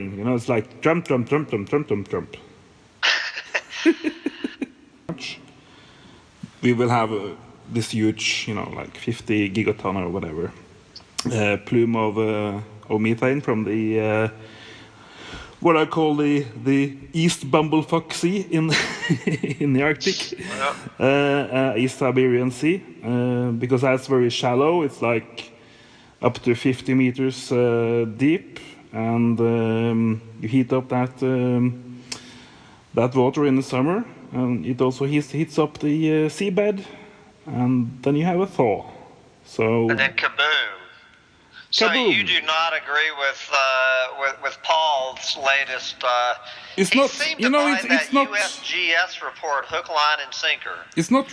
You know, it's like Trump, Trump, Trump, Trump, Trump, Trump, Trump. We will have this huge, you know, like 50 gigaton or whatever plume of methane from the what I call the East Bumblefuck Sea in in the Arctic, East Siberian Sea, because that's very shallow. It's like up to 50 meters deep, and you heat up that water in the summer, and it also heats up the seabed, and then you have a thaw. So and then kaboom. So Kaboom. you do not agree with Paul's latest. It's he not, seemed you to know, find it's that not. USGS report hook, line, and sinker. It's not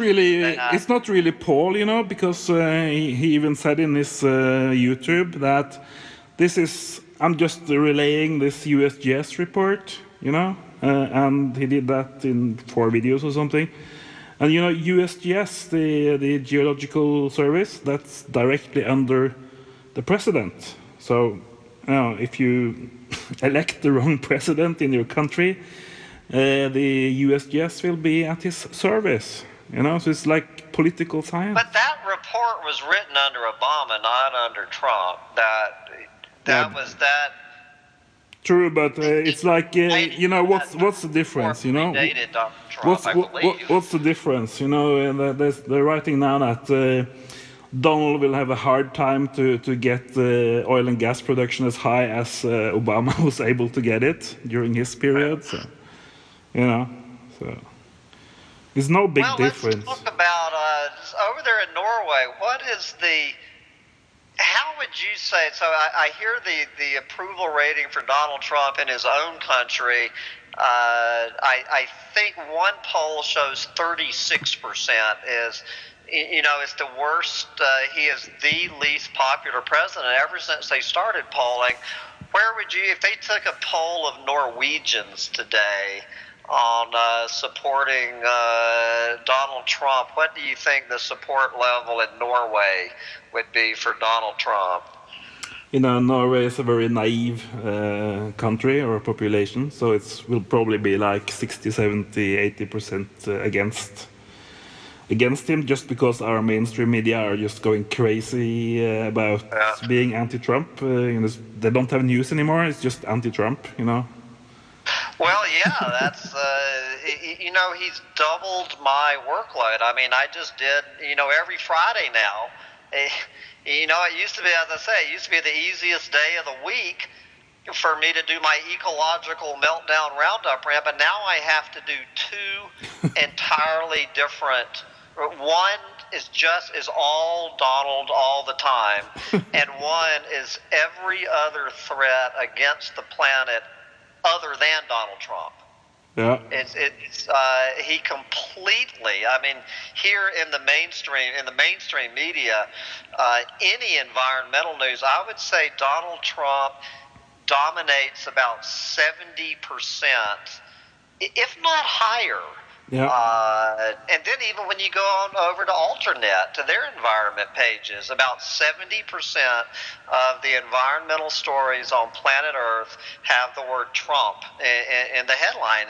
really Paul, you know, because he even said in his YouTube that I'm just relaying this USGS report, you know, and he did that in 4 videos or something. And you know, USGS, the Geological Service, that's directly under the president. So, you know, if you elect the wrong president in your country, the USGS will be at his service. You know, so it's like political science. But that report was written under Obama, not under Trump. That was that. True, but it's like you know, what's the difference? You know, Dated Donald Trump, I believe. what's the difference? You know, and they're writing now that Donald will have a hard time to get oil and gas production as high as Obama was able to get it during his period. So, you know, so there's no big difference. Let's talk about over there in Norway. What is the? How would you say? So I hear the approval rating for Donald Trump in his own country. I think one poll shows 36% is. You know, it's the worst. He is the least popular president ever since they started polling. Where would you, if they took a poll of Norwegians today on supporting Donald Trump, what do you think the support level in Norway would be for Donald Trump? You know, Norway is a very naive country or population, so it will probably be like 60, 70, 80% against him, just because our mainstream media are just going crazy about being anti-Trump. You know, they don't have news anymore. It's just anti-Trump, you know. Well, yeah, that's, you know, he's doubled my workload. I mean, I just did, you know, every Friday now. You know, it used to be, as I say, it used to be the easiest day of the week for me to do my ecological meltdown roundup rant, but now I have to do 2 entirely different. One is all Donald all the time, and one is every other threat against the planet other than Donald Trump. Yeah. He completely. I mean, here in the mainstream media, any environmental news, I would say Donald Trump dominates about 70%, if not higher. Yeah. And then even when you go on over to Alternet, to their environment pages, about 70% of the environmental stories on planet Earth have the word Trump in the headline,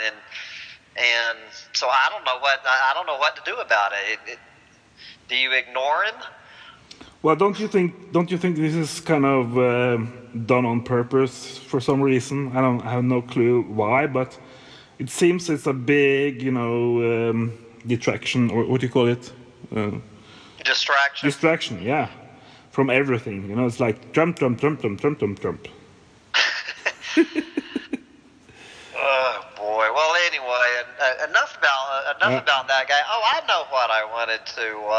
and so I don't know what to do about it. Do you ignore him? Well, don't you think this is kind of done on purpose for some reason? I have no clue why, but it seems it's a big, you know, detraction, or what do you call it? Distraction. Distraction, yeah, from everything. You know, it's like Trump, Trump, Trump, Trump, Trump, Trump, Trump. Oh boy. Well, anyway, enough about that guy. Oh, I know what I wanted to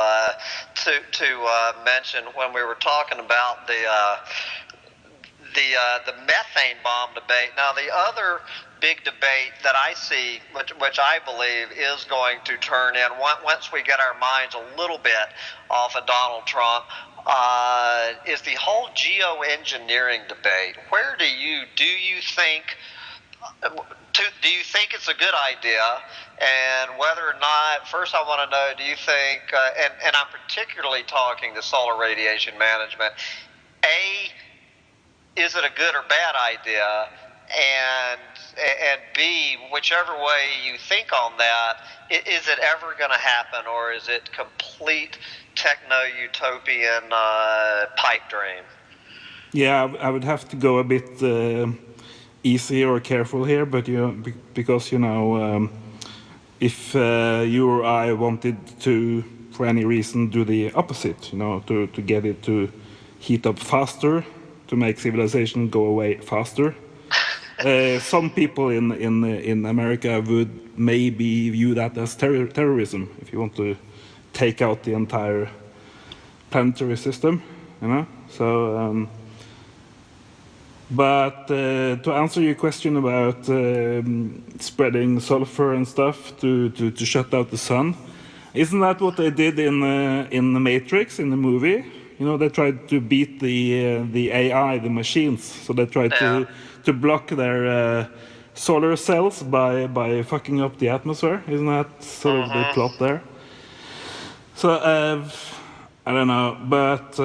mention when we were talking about the methane bomb debate. Now, the other big debate that I see, which I believe is going to turn in once we get our minds a little bit off of Donald Trump, is the whole geoengineering debate. Where do you think it's a good idea, and whether or not, first I want to know, do you think, and I'm particularly talking to solar radiation management, is it a good or bad idea? and B, whichever way you think on that, is it ever going to happen, or is it complete techno-utopian pipe dream? Yeah, I would have to go a bit easy or careful here, but because if you or I wanted to, for any reason, do the opposite, to get it to heat up faster, to make civilization go away faster. Some people in America would maybe view that as terrorism, if you want to take out the entire planetary system, So, but to answer your question about spreading sulfur and stuff to shut out the sun, isn't that what they did in the Matrix, in the movie? They tried to beat the AI, the machines. So they tried to block their solar cells by fucking up the atmosphere. Isn't that sort of the plot there? So I don't know, but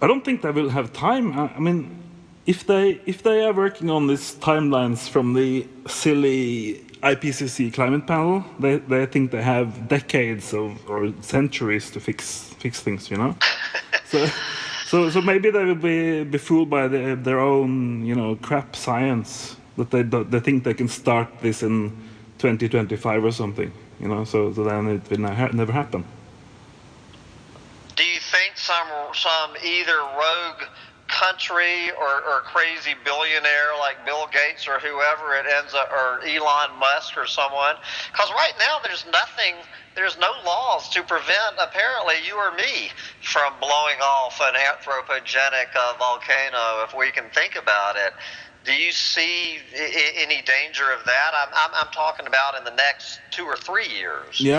I don't think they will have time. I mean, if they are working on these timelines from the silly IPCC climate panel, they think they have decades or centuries to fix things, So maybe they will be fooled by their own crap science, that they think they can start this in 2025 or something, So then it will never happen. Do you think some either rogue country or crazy billionaire like Bill Gates or whoever it ends up, or Elon Musk or someone, because right now there's no laws to prevent apparently you or me from blowing off an anthropogenic volcano, if we can think about it. Do you see any danger of that? I'm talking about in the next 2 or 3 years. Yeah.